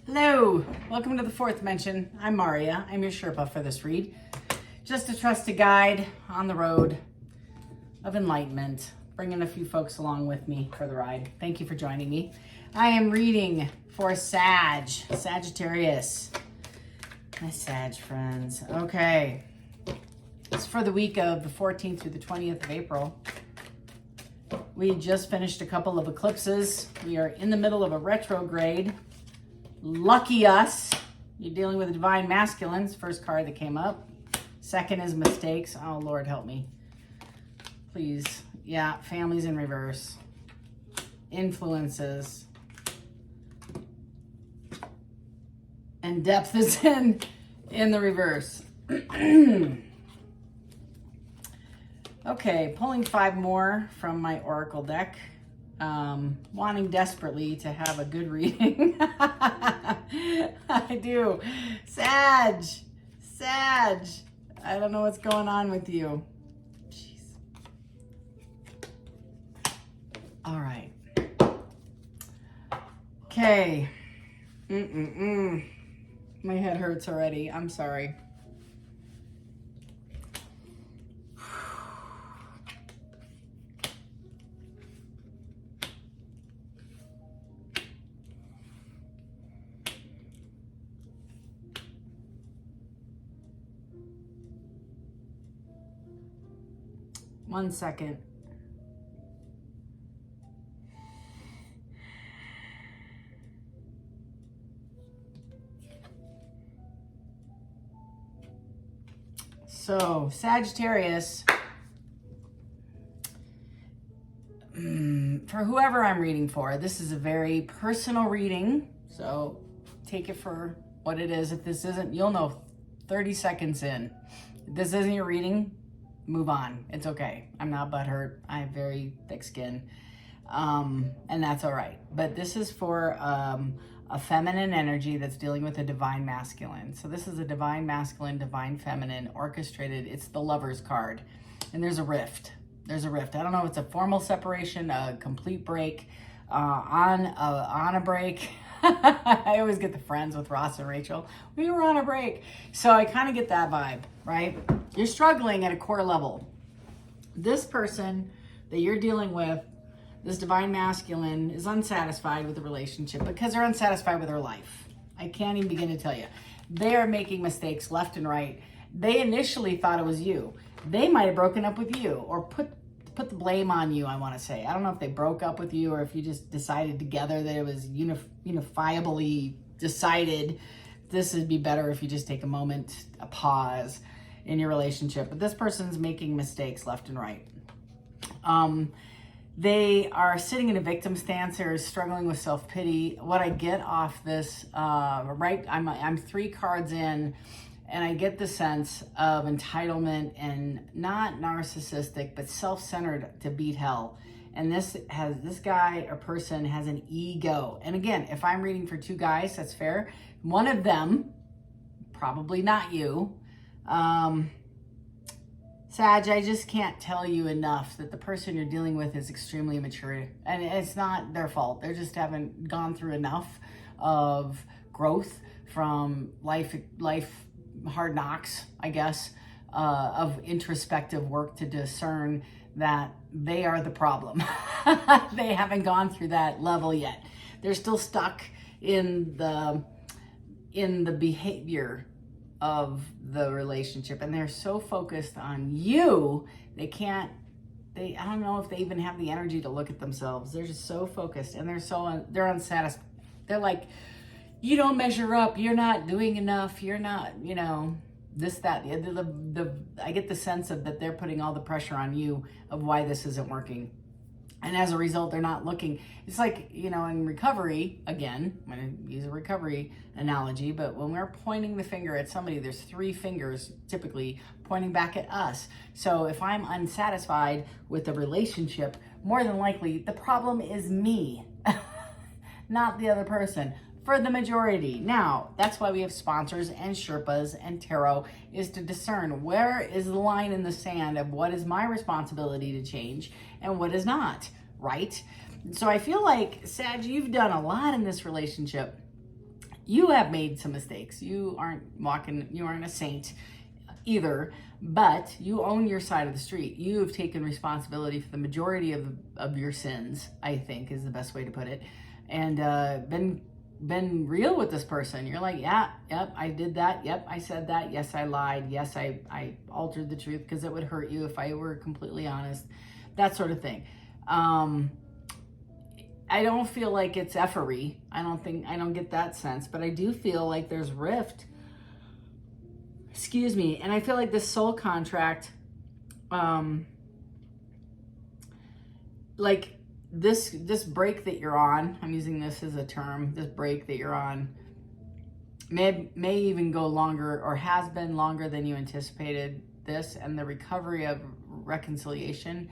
Hello, welcome to the fourth dimension. I'm Maria. I'm your Sherpa for this read. Just a trusted guide on the road of enlightenment, bringing a few folks along with me for the ride. Thank you for joining me. I am reading for Sagittarius. My Sag friends. Okay. It's for the week of the 14th through the 20th of April. We just finished a couple of eclipses. We are in the middle of a retrograde. Lucky us. You're dealing with a divine masculine. It's the first card that came up. Second is mistakes. Oh, Lord, help me. Please. Yeah, families in reverse. Influences. And depth is in the reverse. Okay, pulling 5 more from my Oracle deck. Wanting desperately to have a good reading. I do. Sag. I don't know what's going on with you. Jeez. All right. Okay. My head hurts already. I'm sorry. One second. So, Sagittarius, for whoever I'm reading for, this is a very personal reading. So, take it for what it is. If this isn't, you'll know 30 seconds in. If this isn't your reading, move on. It's okay. I'm not butthurt. I have very thick skin. And that's all right. But this is for a feminine energy that's dealing with a divine masculine. So this is a divine masculine, divine feminine, orchestrated. It's the Lover's card. And there's a rift. There's a rift. I don't know if it's a formal separation, a complete break, on a break. I always get the friends with Ross and Rachel. We were on a break. So I kind of get that vibe, right? You're struggling at a core level. This person that you're dealing with, this divine masculine, is unsatisfied with the relationship because they're unsatisfied with their life. I can't even begin to tell you. They are making mistakes left and right. They initially thought it was you. They might have broken up with you or put the blame on you, I want to say. I don't know if they broke up with you or if you just decided together that it was unifiably decided this would be better if you just take a moment, a pause in your relationship. But this person's making mistakes left and right. They are sitting in a victim stance. They're struggling with self-pity. What I get off this, I'm 3 cards in, and I get the sense of entitlement and not narcissistic, but self-centered to beat hell. And this guy or person has an ego. And again, if I'm reading for 2 guys, that's fair. One of them, probably not you, Sag, I just can't tell you enough that the person you're dealing with is extremely immature. And it's not their fault. They just haven't gone through enough of growth from life hard knocks, I guess, of introspective work to discern that they are the problem. They haven't gone through that level yet. They're still stuck in the behavior of the relationship, and they're so focused on you, I don't know if they even have the energy to look at themselves. They're just so focused, and they're unsatisfied. They're like, you don't measure up, you're not doing enough, you're not, this, that, I get the sense of that they're putting all the pressure on you of why this isn't working. And as a result, they're not looking. It's like, in recovery, again, I'm going to use a recovery analogy, but when we're pointing the finger at somebody, there's 3 fingers typically pointing back at us. So if I'm unsatisfied with the relationship, more than likely, the problem is me, not the other person. For the majority. Now, that's why we have sponsors and Sherpas and tarot, is to discern where is the line in the sand of what is my responsibility to change and what is not, right? So I feel like, Sag, you've done a lot in this relationship, You have made some mistakes. You aren't a saint either, but you own your side of the street. You have taken responsibility for the majority of your sins, I think is the best way to put it, and been real with this person. You're like, yeah, yep, I did that. Yep, I said that. Yes, I lied. Yes, I altered the truth because it would hurt you if I were completely honest. That sort of thing. I don't feel like it's effery. I don't get that sense, but I do feel like there's rift. Excuse me. And I feel like this soul contract, like this break that you're on, I'm using this as a term, this break that you're on may even go longer or has been longer than you anticipated this, and the recovery of reconciliation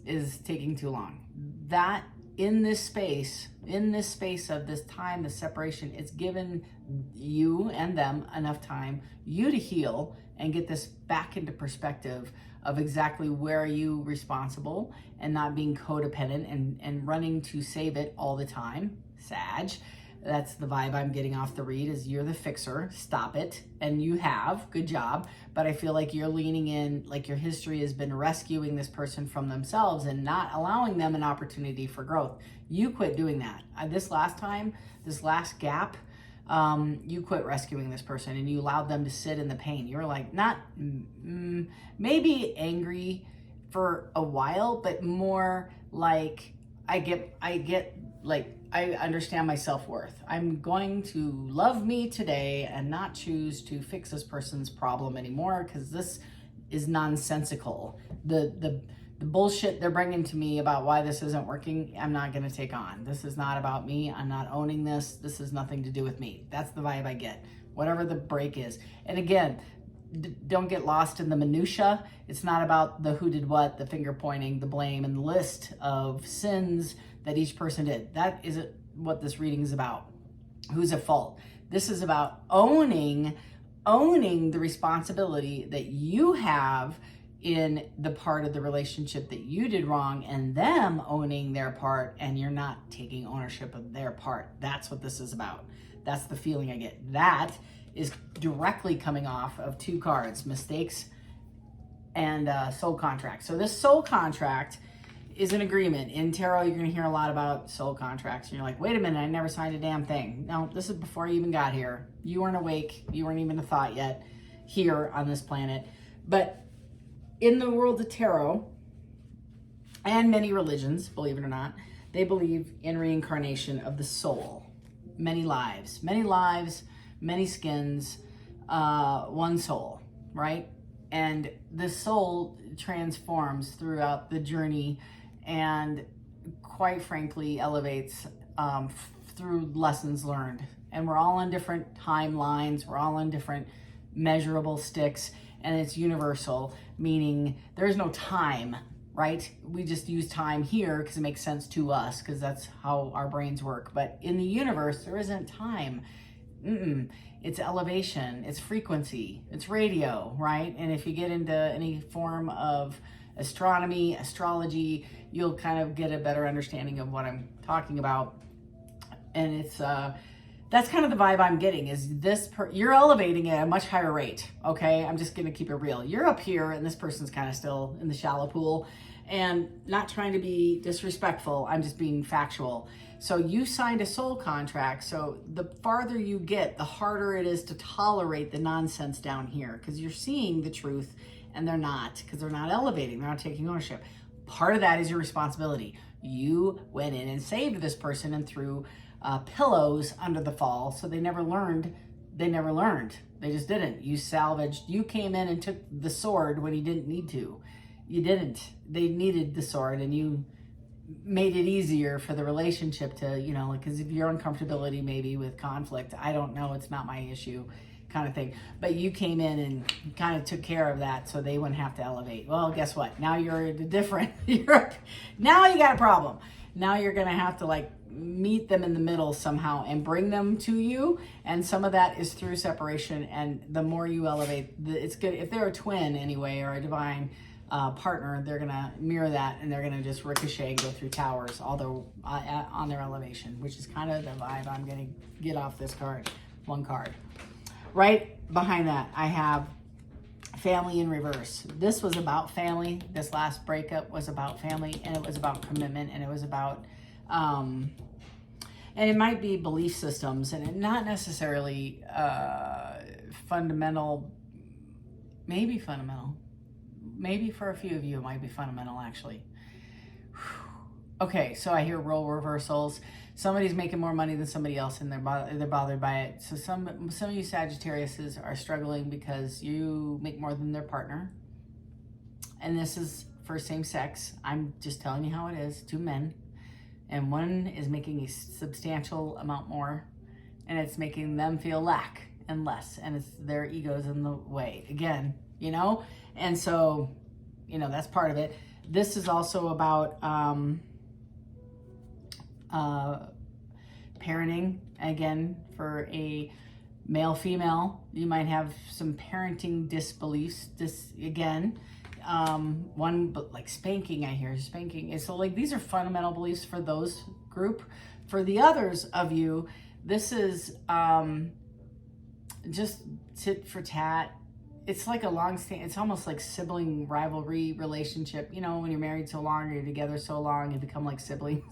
is taking too long. That in this space of this time, the separation, it's given you and them enough time, you to heal and get this back into perspective of exactly where are you responsible and not being codependent and running to save it all the time. Sag, that's the vibe I'm getting off the read, is you're the fixer, stop it. And you have, good job. But I feel like you're leaning in, like your history has been rescuing this person from themselves and not allowing them an opportunity for growth. You quit doing that. This last gap, you quit rescuing this person and you allowed them to sit in the pain. You were like, not maybe angry for a while, but more like I understand my self-worth. I'm going to love me today and not choose to fix this person's problem anymore because this is nonsensical. The bullshit they're bringing to me about why this isn't working, I'm not going to take on. This is not about me. I'm not owning this. This has nothing to do with me. That's the vibe I get, whatever the break is. And again, don't get lost in the minutia. It's not about the who did what, the finger pointing, the blame, and the list of sins that each person did. That isn't what this reading is about. Who's at fault? This is about owning the responsibility that you have in the part of the relationship that you did wrong, and them owning their part, and you're not taking ownership of their part. That's what this is about. That's the feeling I get. That is directly coming off of two cards, mistakes and soul contract. So this soul contract is an agreement. In tarot, you're going to hear a lot about soul contracts. And you're like, wait a minute, I never signed a damn thing. No, this is before you even got here. You weren't awake. You weren't even a thought yet here on this planet. But in the world of tarot, and many religions, believe it or not, they believe in reincarnation of the soul. Many lives, many skins, one soul, right? And the soul transforms throughout the journey and quite frankly elevates through lessons learned. And we're all on different timelines. We're all on different measurable sticks, and it's universal, meaning there's no time, right? We just use time here because it makes sense to us because that's how our brains work. But in the universe, there isn't time. It's elevation, it's frequency, it's radio, right? And if you get into any form of astronomy, astrology, you'll kind of get a better understanding of what I'm talking about. And it's that's kind of the vibe I'm getting, is you're elevating at a much higher rate, okay? I'm just gonna keep it real. You're up here and this person's kind of still in the shallow pool, and not trying to be disrespectful, I'm just being factual. So you signed a soul contract, so the farther you get, the harder it is to tolerate the nonsense down here, because you're seeing the truth and they're not, because they're not elevating, they're not taking ownership. Part of that is your responsibility. You went in and saved this person and threw pillows under the fall, so they never learned. They just didn't. You came in and took the sword when you didn't need to. You didn't. They needed the sword, and you made it easier for the relationship to, because of your uncomfortability maybe with conflict. I don't know, it's not my issue kind of thing. But you came in and kind of took care of that so they wouldn't have to elevate. Well, guess what? Now you're now you got a problem. Now you're going to have to meet them in the middle somehow and bring them to you. And some of that is through separation. And the more you elevate, it's good. If they're a twin anyway, or a divine partner, they're gonna mirror that, and they're gonna just ricochet and go through towers, although on their elevation, which is kind of the vibe I'm gonna get off this card. one card. Right behind that, I have family in reverse. This was about family. This last breakup was about family, and it was about commitment, and it was about, and it might be belief systems, and it not necessarily fundamental, maybe fundamental. Maybe for a few of you, it might be fundamental, actually. Okay, so I hear role reversals. Somebody's making more money than somebody else, and they're bothered by it. So some of you Sagittariuses are struggling because you make more than their partner. And this is for same sex. I'm just telling you how it is. 2 men. And one is making a substantial amount more. And it's making them feel lack and less. And it's their egos in the way. Again, you know? And so, you know, that's part of it. This is also about parenting. Again, for a male female, you might have some parenting disbeliefs. One, but like spanking, I hear spanking. And so like these are fundamental beliefs for those group. For the others of you, this is just tit for tat. It's like a it's almost like sibling rivalry relationship. You know, when you're married so long, or you're together so long, you become like siblings.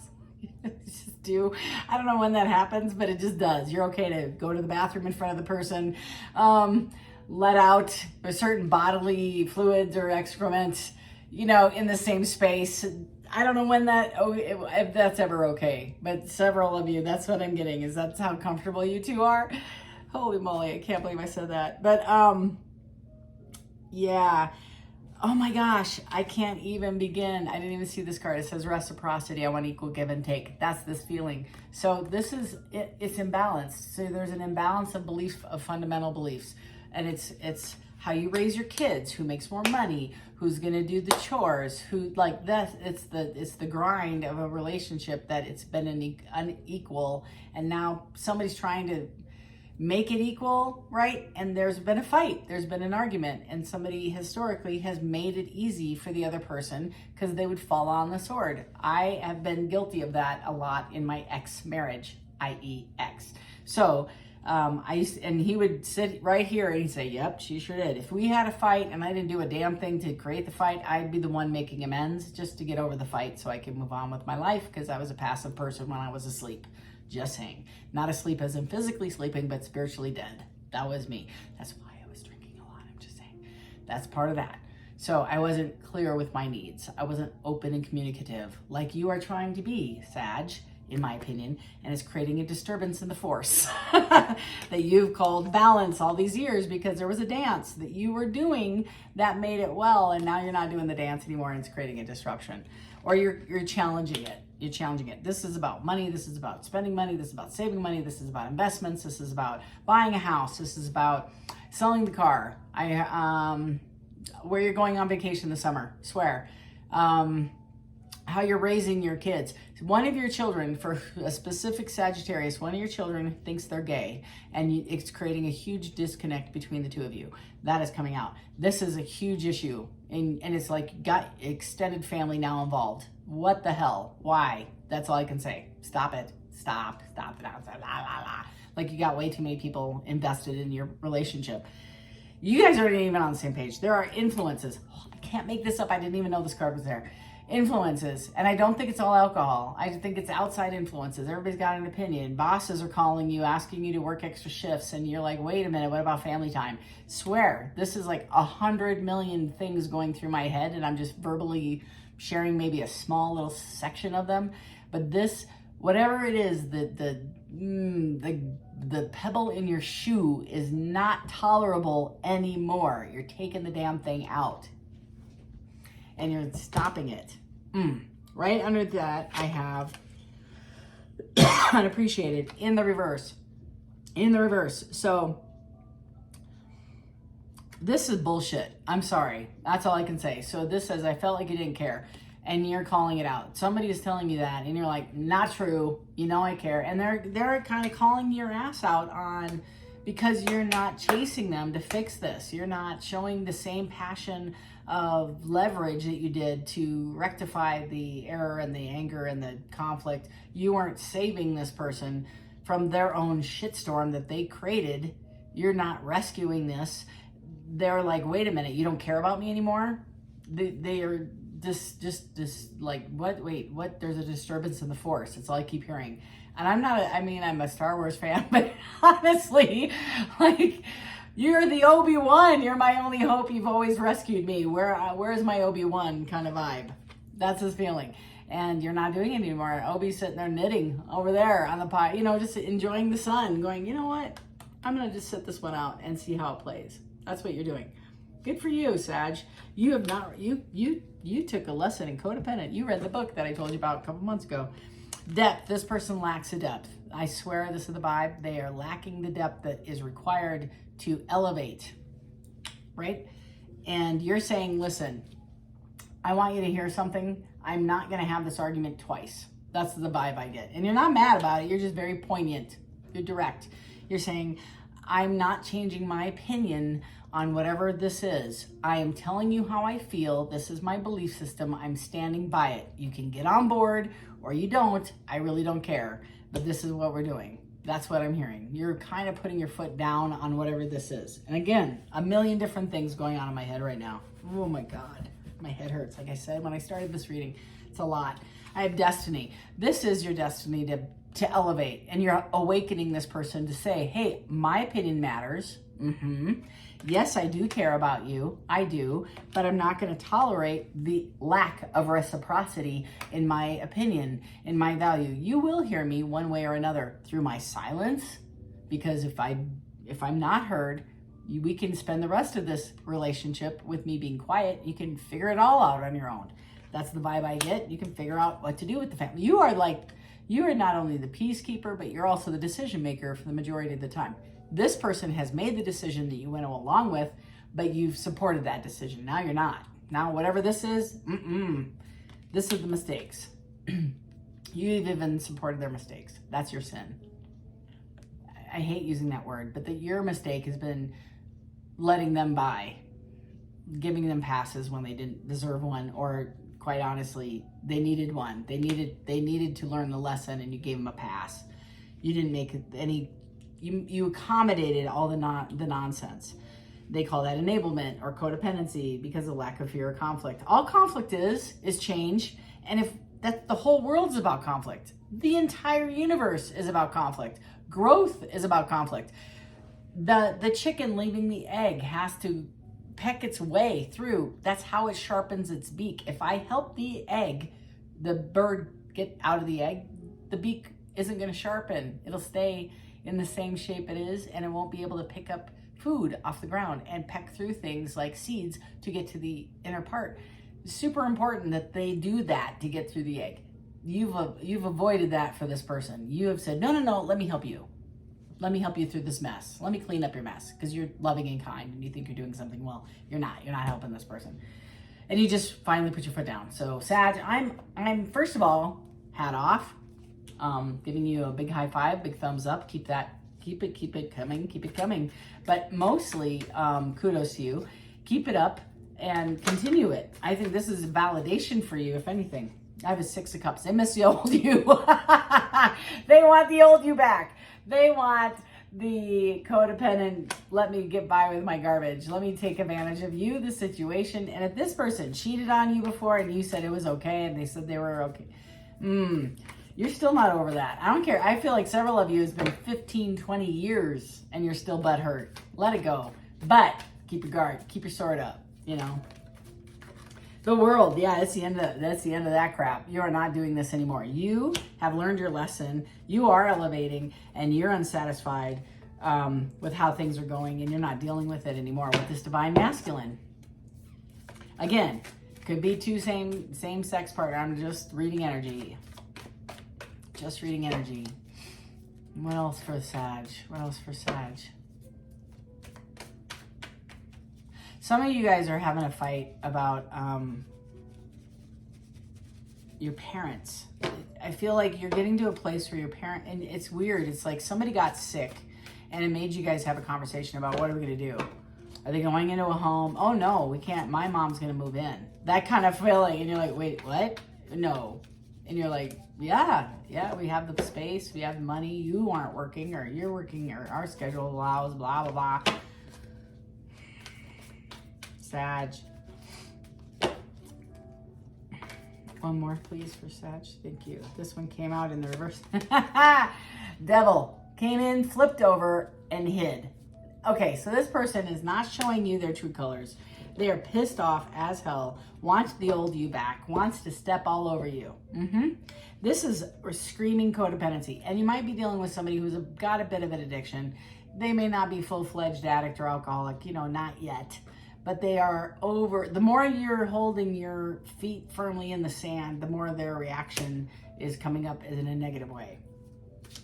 Just do. I don't know when that happens, but it just does. You're okay to go to the bathroom in front of the person, let out a certain bodily fluids or excrement, you know, in the same space. I don't know when if that's ever okay, but several of you, that's what I'm getting, is that's how comfortable you two are. Holy moly, I can't believe I said that. But yeah. Oh my gosh, I can't even begin. I didn't even see this card. It says reciprocity. I want equal give and take. That's this feeling. So this is, it's imbalanced. So there's an imbalance of belief, of fundamental beliefs. And it's how you raise your kids, who makes more money, who's gonna do the chores, who like that. It's the grind of a relationship that it's been unequal. And now somebody's trying to make it equal, right? And there's been a fight, there's been an argument, and somebody historically has made it easy for the other person because they would fall on the sword. I have been guilty of that a lot in my ex-marriage, i.e. ex. So and he would sit right here and he'd say, yep, she sure did. If we had a fight and I didn't do a damn thing to create the fight, I'd be the one making amends just to get over the fight so I could move on with my life, because I was a passive person when I was asleep. Just saying. Not asleep as in physically sleeping, but spiritually dead. That was me. That's why I was drinking a lot. I'm just saying. That's part of that. So I wasn't clear with my needs. I wasn't open and communicative like you are trying to be, Sag, in my opinion, and it's creating a disturbance in the force that you've called balance all these years, because there was a dance that you were doing that made it well, and now you're not doing the dance anymore, and it's creating a disruption. Or you're challenging it. You're challenging it. This is about money. This is about spending money. This is about saving money. This is about investments. This is about buying a house. This is about selling the car. Where you're going on vacation this summer. Swear. How you're raising your kids. One of your children, for a specific Sagittarius, one of your children thinks they're gay, and it's creating a huge disconnect between the two of you. That is coming out. This is a huge issue, and it's like got extended family now involved. What the hell? Why? That's all I can say. Stop it. Stop. Like you got way too many people invested in your relationship. You guys aren't even on the same page. There are influences. Oh, I can't make this up. I didn't even know this card was there. Influences. And I don't think it's all alcohol. I think it's outside influences. Everybody's got an opinion. Bosses are calling you, asking you to work extra shifts. And you're like, wait a minute, what about family time? Swear, this is like 100 million things going through my head. And I'm just verbally sharing maybe a small little section of them. But this, whatever it is, the pebble in your shoe is not tolerable anymore. You're taking the damn thing out. And you're stopping it. Right under that, I have unappreciated in the reverse. In the reverse. So this is bullshit. I'm sorry. That's all I can say. So this says, I felt like you didn't care. And you're calling it out. Somebody is telling you that, and you're like, not true. You know I care. And they're kind of calling your ass out on, because you're not chasing them to fix this. You're not showing the same passion of leverage that you did to rectify the error and the anger and the conflict. You weren't saving this person from their own shitstorm that they created. You're not rescuing this. They're like, wait a minute, you don't care about me anymore? They are just like, what? Wait, what? There's a disturbance in the force. It's all I keep hearing. And I'm not, I'm a Star Wars fan, but honestly, like, you're the Obi-Wan. You're my only hope. You've always rescued me. Where's my Obi-Wan kind of vibe? That's his feeling. And you're not doing it anymore. Obi's sitting there knitting over there on the pot, just enjoying the sun, going, you know what? I'm going to just sit this one out and see how it plays. That's what you're doing. Good for you, Sag. You have not, you took a lesson in codependent. You read the book that I told you about a couple months ago. Depth. This person lacks a depth. I swear, this is the vibe. They are lacking the depth that is required to elevate, right? And you're saying, listen, I want you to hear something. I'm not going to have this argument twice. That's the vibe I get. And you're not mad about it. You're just very poignant. You're direct. You're saying, I'm not changing my opinion on whatever this is. I am telling you how I feel. This is my belief system. I'm standing by it. You can get on board or you don't. I really don't care. But this is what we're doing. That's what I'm hearing. You're kind of putting your foot down on whatever this is. And again, a million different things going on in my head right now. Oh my God. My head hurts. Like I said, when I started this reading, it's a lot. I have destiny. This is your destiny to elevate. And you're awakening this person to say, hey, my opinion matters. Yes, I do care about you. I do. But I'm not going to tolerate the lack of reciprocity in my opinion, in my value. You will hear me one way or another through my silence. Because if I'm not heard, we can spend the rest of this relationship with me being quiet. You can figure it all out on your own. That's the vibe I get. You can figure out what to do with the family. You are not only the peacekeeper, but you're also the decision maker for the majority of the time. This person has made the decision that you went along with, but you've supported that decision. Now you're not. Now, whatever this is, this is the mistakes. You've even supported their mistakes. That's your sin. I hate using that word, but your mistake has been letting them by, giving them passes when they didn't deserve one, or quite honestly, they needed one. They needed to learn the lesson, and you gave them a pass. You didn't make any. You accommodated all the nonsense. They call that enablement or codependency because of lack of fear or conflict. All conflict is change, and if that the whole world's about conflict. The entire universe is about conflict. Growth is about conflict. The chicken leaving the egg has to peck its way through. That's how it sharpens its beak. If I help the egg, the bird get out of the egg, the beak isn't going to sharpen. It'll stay in the same shape it is, and it won't be able to pick up food off the ground and peck through things like seeds to get to the inner part. It's super important that they do that to get through the egg. You've avoided that for this person. You have said, no, let me help you. Let me help you through this mess. Let me clean up your mess, because you're loving and kind and you think you're doing something well. You're not helping this person. And you just finally put your foot down. So Sag, I'm first of all, hat off, giving you a big high five, big thumbs up. Keep it coming. But mostly, kudos to you. Keep it up and continue it. I think this is a validation for you, if anything. I have a 6 of Cups. They miss the old you. They want the old you back. They want the codependent, let me get by with my garbage. Let me take advantage of you, the situation. And if this person cheated on you before and you said it was okay and they said they were okay, you're still not over that. I don't care. I feel like several of you has been 15, 20 years and you're still butthurt. Let it go. But keep your guard. Keep your sword up, The world, yeah, that's the end of that crap. You are not doing this anymore. You have learned your lesson. You are elevating, and you're unsatisfied with how things are going, and you're not dealing with it anymore with this divine masculine. Again, could be two same sex partner. I'm just reading energy. Just reading energy. What else for Sag? Some of you guys are having a fight about your parents. I feel like you're getting to a place where your parent, and it's weird. It's like somebody got sick and it made you guys have a conversation about what are we going to do? Are they going into a home? Oh no, we can't. My mom's going to move in. That kind of feeling. And you're like, wait, what? No. And you're like, yeah, we have the space, we have the money, you aren't working, or you're working, or our schedule allows, blah, blah, blah. Sag. One more, please, for Sag. Thank you. This one came out in the reverse. Devil came in, flipped over, and hid. Okay, so this person is not showing you their true colors. They are pissed off as hell, wants the old you back, wants to step all over you. This is screaming codependency. And you might be dealing with somebody who's got a bit of an addiction. They may not be full-fledged addict or alcoholic, not yet. But they are over, the more you're holding your feet firmly in the sand, the more their reaction is coming up in a negative way.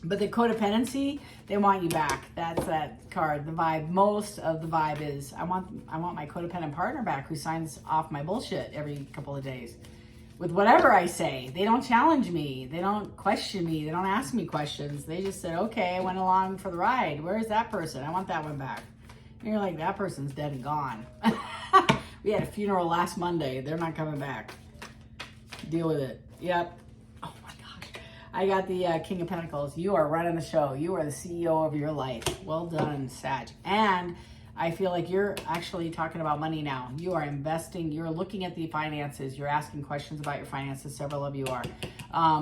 But the codependency, they want you back. That's that card, the vibe. Most of the vibe is, I want my codependent partner back who signs off my bullshit every couple of days. With whatever I say, they don't challenge me. They don't question me. They don't ask me questions. They just said, okay, I went along for the ride. Where is that person? I want that one back. And you're like, that person's dead and gone. We had a funeral last Monday. They're not coming back. Deal with it. Yep. Oh my gosh. I got the King of Pentacles. You are running the show. You are the CEO of your life. Well done, Sag. And I feel like you're actually talking about money now. You are investing. You're looking at the finances. You're asking questions about your finances. Several of you are.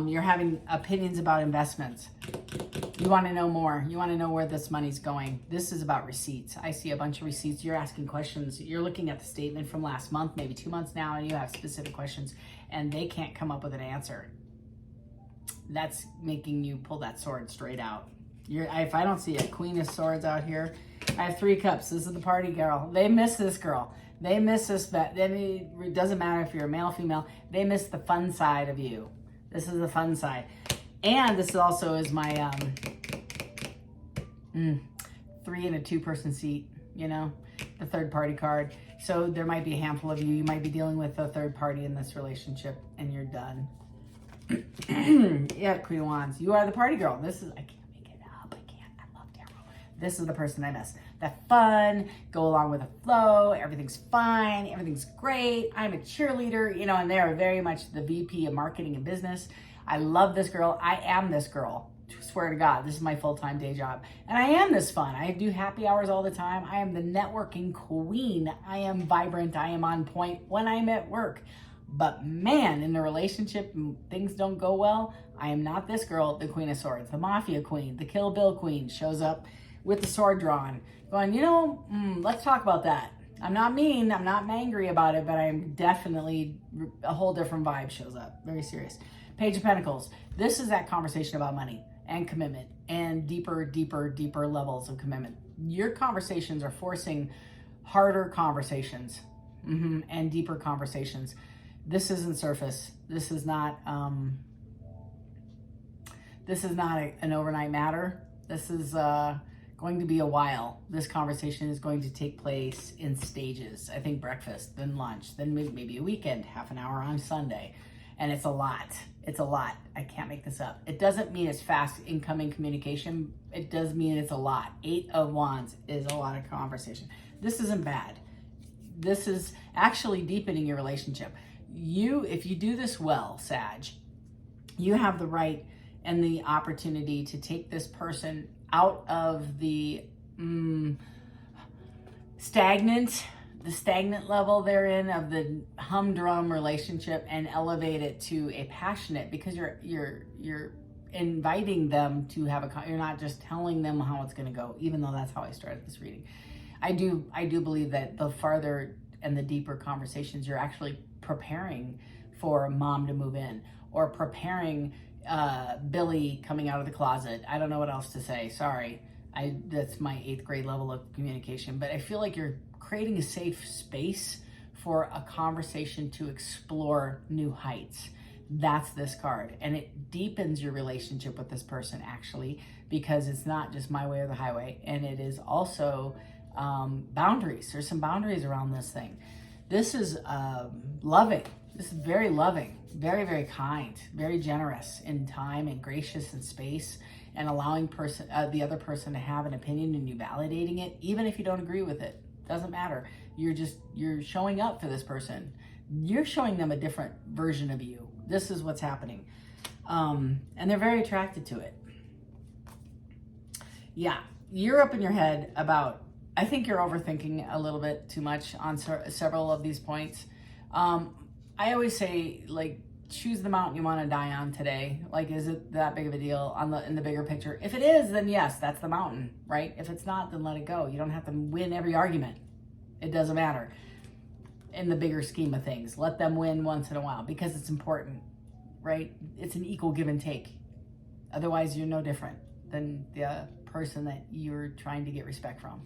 You're having opinions about investments. You want to know more. You want to know where this money's going. This is about receipts. I see a bunch of receipts. You're asking questions. You're looking at the statement from last month, maybe 2 months now, and you have specific questions, and they can't come up with an answer. That's making you pull that sword straight out. If I don't see a Queen of Swords out here, I have 3 cups. This is the party girl. They miss this girl. They miss this. Then it doesn't matter if you're a male or female. They miss the fun side of you. This is the fun side. And this also is my 3 in a 2-person seat, the third party card. So there might be a handful of you. You might be dealing with a third party in this relationship and you're done. Yeah, Queen of Wands. You are the party girl. I can't make it up. I love tarot. This is the person I miss. That fun, go along with the flow. Everything's fine. Everything's great. I'm a cheerleader, and they are very much the VP of marketing and business. I love this girl. I am this girl. Swear to God, this is my full-time day job. And I am this fun. I do happy hours all the time. I am the networking queen. I am vibrant. I am on point when I'm at work. But man, in the relationship, things don't go well. I am not this girl, the Queen of Swords, the Mafia Queen, the Kill Bill Queen, shows up with the sword drawn, going, let's talk about that. I'm not mean. I'm not angry about it, but I'm definitely, a whole different vibe shows up. Very serious. Page of Pentacles. This is that conversation about money and commitment and deeper levels of commitment. Your conversations are forcing harder conversations and deeper conversations. This isn't surface. This is not an overnight matter. This is going to be a while. This conversation is going to take place in stages. I think breakfast, then lunch, then maybe a weekend, half an hour on Sunday. And it's a lot. It's a lot. I can't make this up. It doesn't mean it's fast incoming communication. It does mean it's a lot. 8 of Wands is a lot of conversation. This isn't bad. This is actually deepening your relationship. If you do this well, Sag, you have the right and the opportunity to take this person out of the stagnant level they're in of the humdrum relationship and elevate it to a passionate, because you're inviting them to have you're not just telling them how it's going to go, even though that's how I started this reading. I do believe that the farther and the deeper conversations, you're actually preparing for mom to move in, or preparing Billy coming out of the closet. I don't know what else to say. Sorry. That's my 8th grade level of communication, but I feel like you're creating a safe space for a conversation to explore new heights. That's this card. And it deepens your relationship with this person, actually, because it's not just my way or the highway. And it is also boundaries. There's some boundaries around this thing. This is loving. This is very loving, very, very kind, very generous in time and gracious in space, and allowing the other person to have an opinion and you validating it, even if you don't agree with it. Doesn't matter. You're showing up for this person. You're showing them a different version of you. This is what's happening. And they're very attracted to it. Yeah, you're up in your head about, I think you're overthinking a little bit too much on several of these points. I always say, like, choose the mountain you want to die on today. Like, is it that big of a deal in the bigger picture? If it is, then yes, that's the mountain, right? If it's not, then let it go. You don't have to win every argument. It doesn't matter in the bigger scheme of things. Let them win once in a while because it's important, right? It's an equal give and take. Otherwise, you're no different than the person that you're trying to get respect from.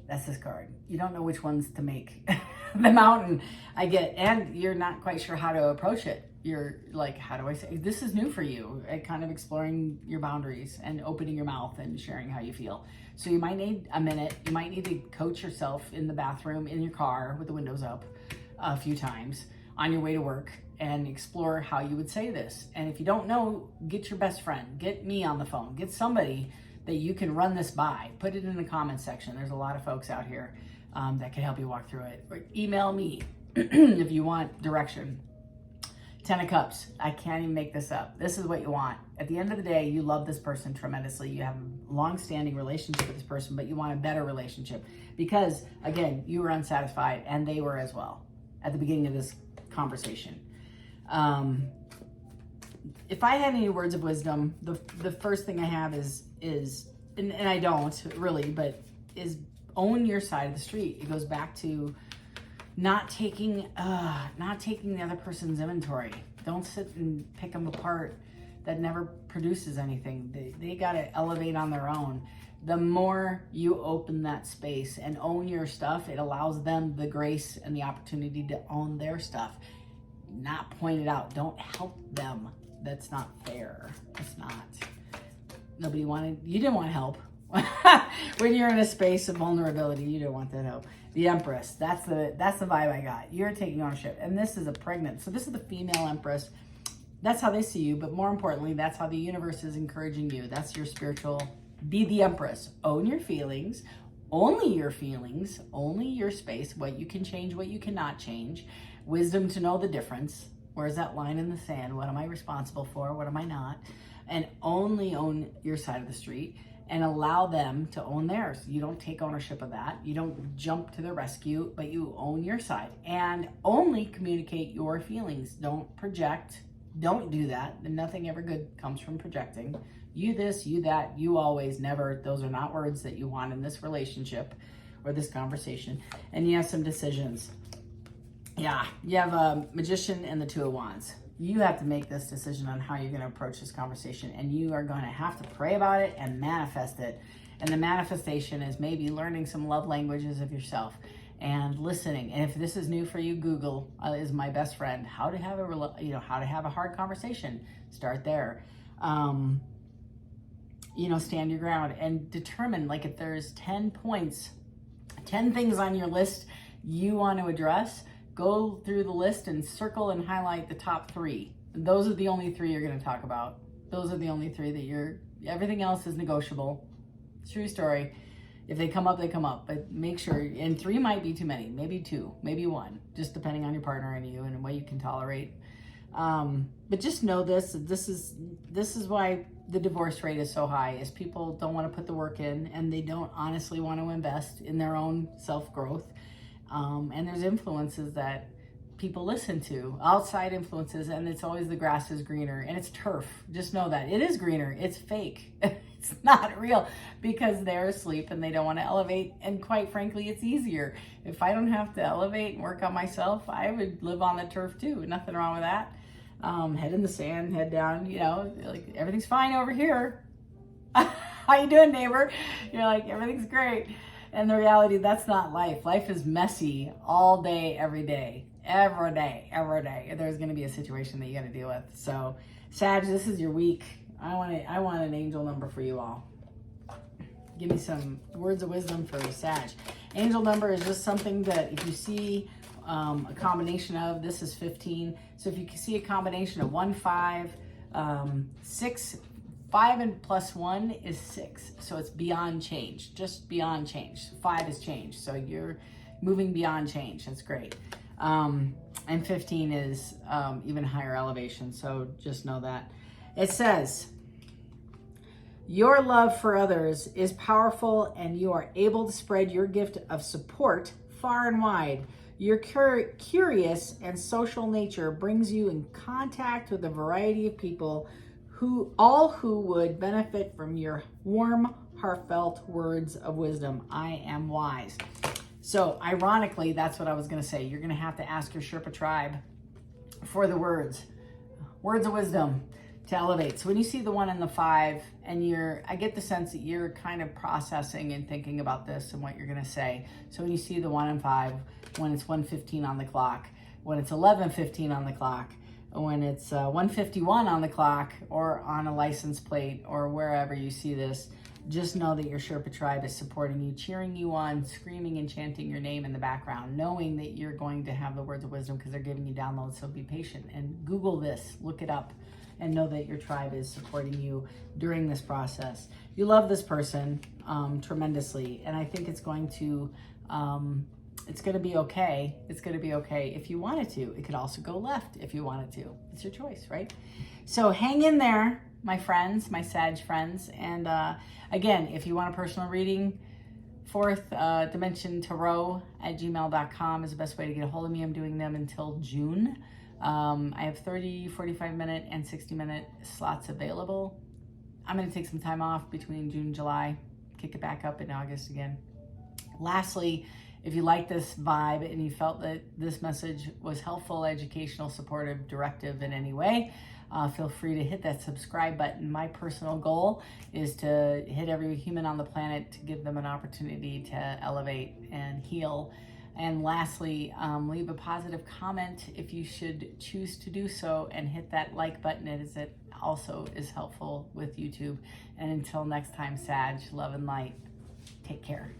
That's this card. You don't know which ones to make. The mountain, I get, and you're not quite sure how to approach it. You're like, how do I say, this is new for you, kind of exploring your boundaries and opening your mouth and sharing how you feel. So you might need a minute. You might need to coach yourself in the bathroom, in your car with the windows up a few times on your way to work and explore how you would say this. And if you don't know, get your best friend, get me on the phone, get somebody that you can run this by. Put it in the comments section. There's a lot of folks out here that can help you walk through it. Or email me if you want direction. 10 of Cups. I can't even make this up. This is what you want. At the end of the day, you love this person tremendously. You have a long-standing relationship with this person, but you want a better relationship because, again, you were unsatisfied and they were as well at the beginning of this conversation. If I had any words of wisdom, the first thing I have is and I don't really, but is own your side of the street. It goes back to not taking the other person's inventory. Don't sit and pick them apart. That never produces anything. They got to elevate on their own. The more you open that space and own your stuff, it allows them the grace and the opportunity to own their stuff. Not point it out. Don't help them. That's not fair. It's not. You didn't want help. When you're in a space of vulnerability, you don't want that help. The Empress, that's the vibe I got. You're taking ownership. And this is so this is the female Empress. That's how they see you, but more importantly, that's how the universe is encouraging you. That's your spiritual, be the Empress. Own your feelings, only your space, what you can change, what you cannot change. Wisdom to know the difference. Where's that line in the sand? What am I responsible for? What am I not? And only own your side of the street and allow them to own theirs. You don't take ownership of that. You don't jump to the rescue, but you own your side and only communicate your feelings. Don't project. Don't do that. Nothing ever good comes from projecting. You this, you that, you always, never. Those are not words that you want in this relationship or this conversation. And you have some decisions. Yeah, you have a Magician and the Two of Wands. You have to make this decision on how you're going to approach this conversation, and you are going to have to pray about it and manifest it. And the manifestation is maybe learning some love languages of yourself and listening. And if this is new for you, Google is my best friend. How to have a hard conversation. Start there. Stand your ground and determine, like, if there's 10 points, 10 things on your list you want to address. Go through the list and circle and highlight the top 3. Those are the only 3 you're going to talk about. Those are the only 3 that everything else is negotiable. True story. If they come up, they come up. But make sure, and 3 might be too many. Maybe 2, maybe 1, just depending on your partner and you and what you can tolerate. But just know this is why the divorce rate is so high, is people don't want to put the work in and they don't honestly want to invest in their own self-growth. And there's influences that people listen to, outside influences, and it's always the grass is greener, and it's turf. Just know that. It is greener. It's fake. It's not real because they're asleep and they don't want to elevate. And quite frankly, it's easier. If I don't have to elevate and work on myself, I would live on the turf too. Nothing wrong with that. Head in the sand, head down, like everything's fine over here. How you doing, neighbor? You're like, everything's great. And the reality, that's not life. Life is messy all day, every day. Every day. There's going to be a situation that you got to deal with. So, Sag, this is your week. I want an angel number for you all. Give me some words of wisdom for Sag. Angel number is just something that if you see a combination of, this is 15. So if you can see a combination of 1, 5, 6, 5 and plus 1 is 6. So it's beyond change, just beyond change. 5 is change. So you're moving beyond change. That's great. And 15 is even higher elevation. So just know that. It says, your love for others is powerful and you are able to spread your gift of support far and wide. Your curious and social nature brings you in contact with a variety of people who would benefit from your warm, heartfelt words of wisdom. I am wise. So ironically, that's what I was going to say. You're going to have to ask your Sherpa tribe for the words of wisdom to elevate. So when you see the 1 and the 5, and I get the sense that you're kind of processing and thinking about this and what you're going to say. So when you see the 1 and 5, when it's 1:15 on the clock, when it's 11:15 on the clock, when it's 1:51 on the clock, or on a license plate, or wherever you see this, just know that your Sherpa tribe is supporting you, cheering you on, screaming and chanting your name in the background, knowing that you're going to have the words of wisdom because they're giving you downloads. So be patient and Google this, look it up, and know that your tribe is supporting you during this process. You love this person tremendously, and I think it's going to be okay. It's going to be okay if you wanted to. It could also go left if you wanted to. It's your choice, right? So hang in there, my friends, my Sag friends. And again, if you want a personal reading, fourth dimension tarot at gmail.com is the best way to get a hold of me. I'm doing them until June. I have 30, 45-minute, and 60-minute slots available. I'm going to take some time off between June and July, kick it back up in August again. Lastly, if you like this vibe and you felt that this message was helpful, educational, supportive, directive in any way, feel free to hit that subscribe button. My personal goal is to hit every human on the planet to give them an opportunity to elevate and heal. And lastly, leave a positive comment if you should choose to do so, and hit that like button as it also is helpful with YouTube. And until next time, Sag, love and light. Take care.